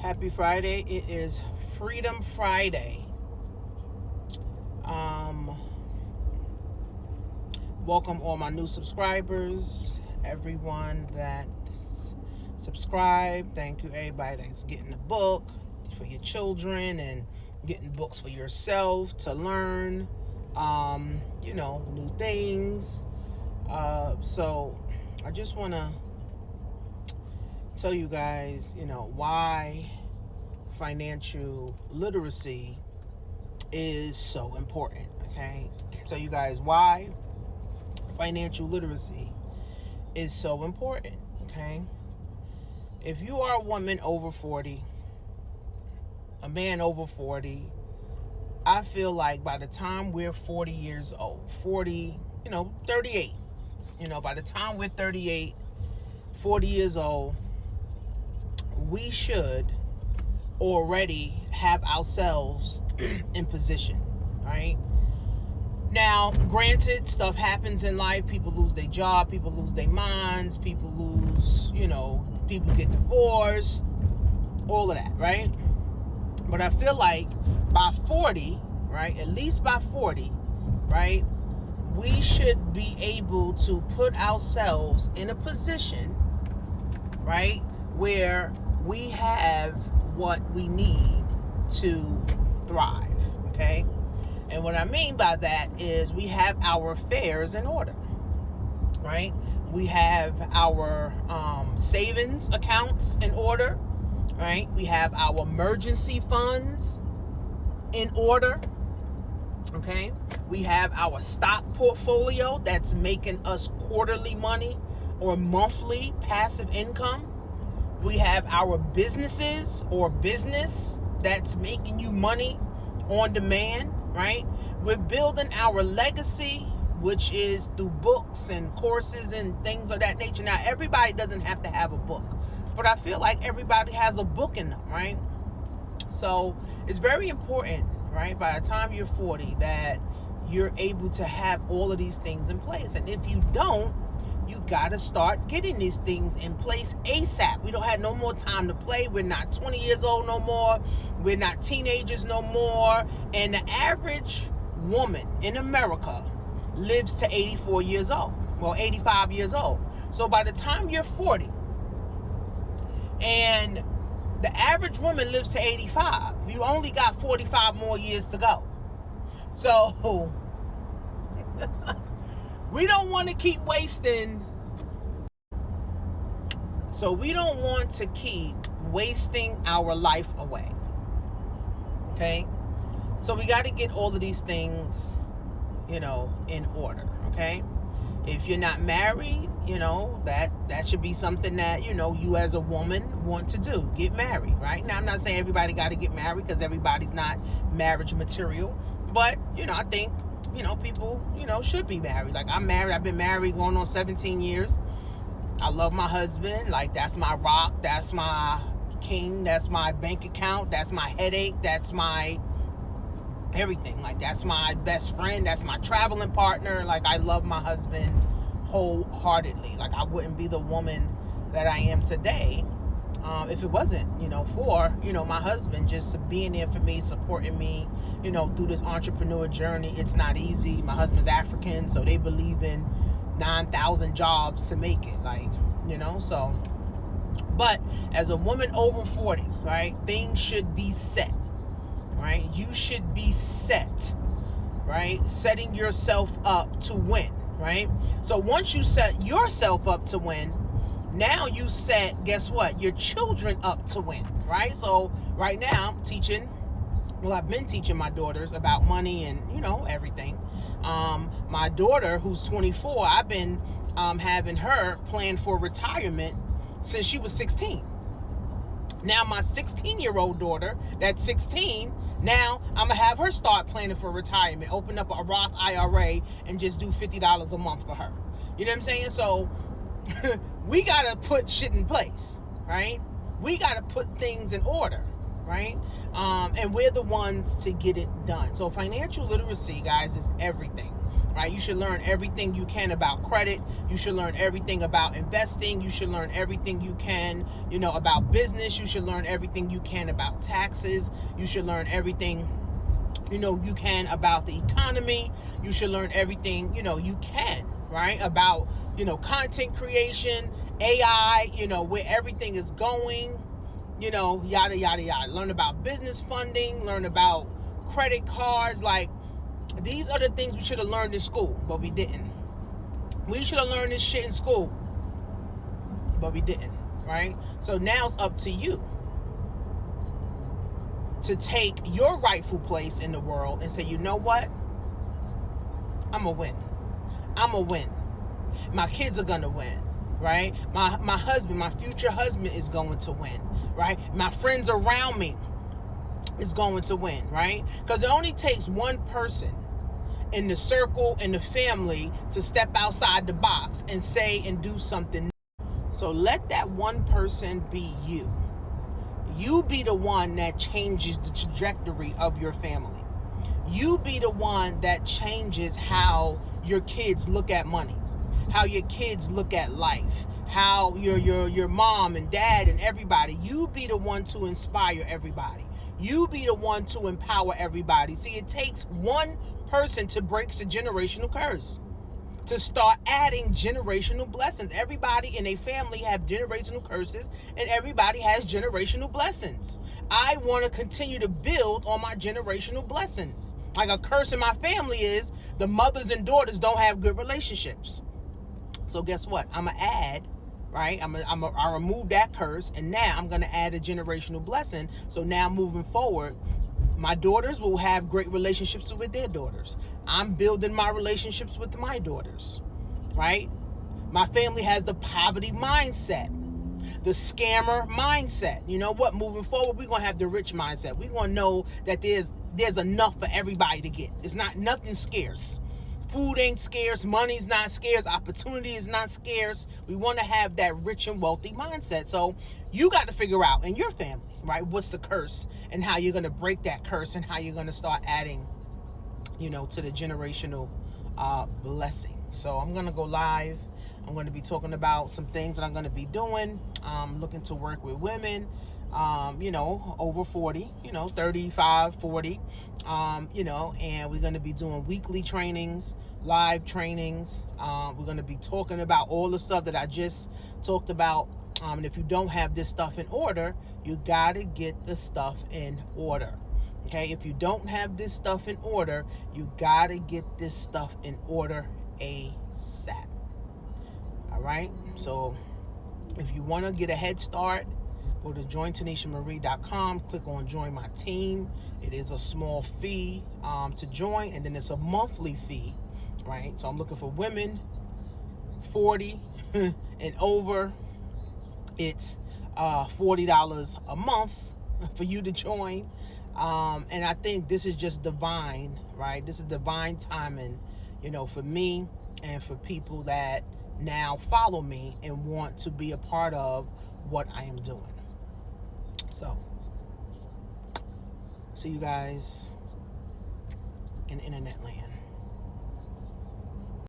Happy Friday. It is Freedom Friday. Welcome all my new subscribers, everyone that's subscribed. Thank you everybody that's getting a book for your children and getting books for yourself to learn new things. So I just want to tell you guys, why financial literacy is so important, okay? Tell you guys why financial literacy is so important, okay? If you are a woman over 40, a man over 40, I feel like by the time we're 40 years old, 38, by the time we're 38, 40 years old, we should already have ourselves in position, right? Now, granted, stuff happens in life. People lose their job, people lose their minds, people lose, people get divorced, all of that, right? But I feel like by 40, right, at least by 40, right, we should be able to put ourselves in a position, right, where we have what we need to thrive, okay? And what I mean by that is we have our affairs in order, right? We have our savings accounts in order, right? We have our emergency funds in order, okay? We have our stock portfolio that's making us quarterly money or monthly passive income. We have our businesses or business that's making you money on demand, right? We're building our legacy, which is through books and courses and things of that nature. Now, everybody doesn't have to have a book, but I feel like everybody has a book in them, right? So it's very important, right, by the time you're 40, that you're able to have all of these things in place. And if you don't, you got to start getting these things in place ASAP. We don't have no more time to play. We're not 20 years old no more. We're not teenagers no more. And the average woman in America lives to 84 years old. Well, 85 years old. So by the time you're 40, and the average woman lives to 85, you only got 45 more years to go. So we don't want to keep wasting. So we don't want to keep wasting our life away. Okay? So we got to get all of these things, in order. Okay? If you're not married, that should be something that, you as a woman want to do. Get married, right? Now, I'm not saying everybody got to get married because everybody's not marriage material. But, I think, people, should be married. Like, I'm married. I've been married going on 17 years. I love my husband. Like, that's my rock. That's my king. That's my bank account. That's my headache. That's my everything. Like, that's my best friend. That's my traveling partner. Like, I love my husband wholeheartedly. Like, I wouldn't be the woman that I am today if it wasn't, for, my husband just being there for me, supporting me, through this entrepreneur journey. It's not easy. My husband's African, so they believe in 9,000 jobs to make it, so. But as a woman over 40, right, things should be set, right? You should be set, right? Setting yourself up to win, right? So once you set yourself up to win, now you set, guess what? Your children up to win, right? So right now I'm teaching, I've been teaching my daughters about money and, everything. My daughter, who's 24, I've been having her plan for retirement since she was 16. Now my 16-year-old daughter, that's 16, now I'm going to have her start planning for retirement, open up a Roth IRA and just do $50 a month for her. You know what I'm saying? So we got to put shit in place, right? We got to put things in order, right? And we're the ones to get it done. So financial literacy, guys, is everything. right? You should learn everything you can about credit. You should learn everything about investing. You should learn everything you can, about business. You should learn everything you can about taxes. You should learn everything, you can about the economy. You should learn everything, you can, right? About, content creation, AI, where everything is going, yada, yada, yada. Learn about business funding, learn about credit cards. Like, these are the things we should have learned in school, but we didn't. We should have learned this shit in school, but we didn't, right? So now it's up to you to take your rightful place in the world and say, you know what? I'm going to win. I'm going to win. My kids are going to win, right? My husband, my future husband is going to win, right? My friends around me is going to win, right? Because it only takes one person in the circle, in the family, to step outside the box and say and do something. So let that one person be you. You be the one that changes the trajectory of your family. You be the one that changes how your kids look at money, how your kids look at life, how your mom and dad and everybody. You be the one to inspire everybody. You be the one to empower everybody. See, it takes one person to break the generational curse, to start adding generational blessings. Everybody in a family have generational curses, and everybody has generational blessings. I want to continue to build on my generational blessings. Like, a curse in my family is the mothers and daughters don't have good relationships. So guess what? I'm going to add, right? I remove that curse, and now I'm going to add a generational blessing. So now moving forward, my daughters will have great relationships with their daughters. I'm building my relationships with my daughters, right? My family has the poverty mindset, the scammer mindset. You know what? Moving forward, we're going to have the rich mindset. We're going to know that there's enough for everybody to get. It's not nothing scarce. Food ain't scarce. Money's not scarce. Opportunity is not scarce. We want to have that rich and wealthy mindset. So you got to figure out in your family, right, what's the curse and how you're going to break that curse and how you're going to start adding, to the generational blessing. So I'm going to go live. I'm going to be talking about some things that I'm going to be doing. Looking to work with women, over 40, 35, 40, and we're going to be doing weekly trainings, live trainings. We're going to be talking about all the stuff that I just talked about. And if you don't have this stuff in order, you got to get the stuff in order. Okay, if you don't have this stuff in order, you got to get this stuff in order ASAP. All right, so if you want to get a head start, go to jointanishamarie.com, click on join my team. It is a small fee to join, and then it's a monthly fee, right? So I'm looking for women 40 and over. It's $40 a month for you to join. And I think this is just divine, right? This is divine timing, for me and for people that now follow me and want to be a part of what I am doing. So, see you guys in internet land.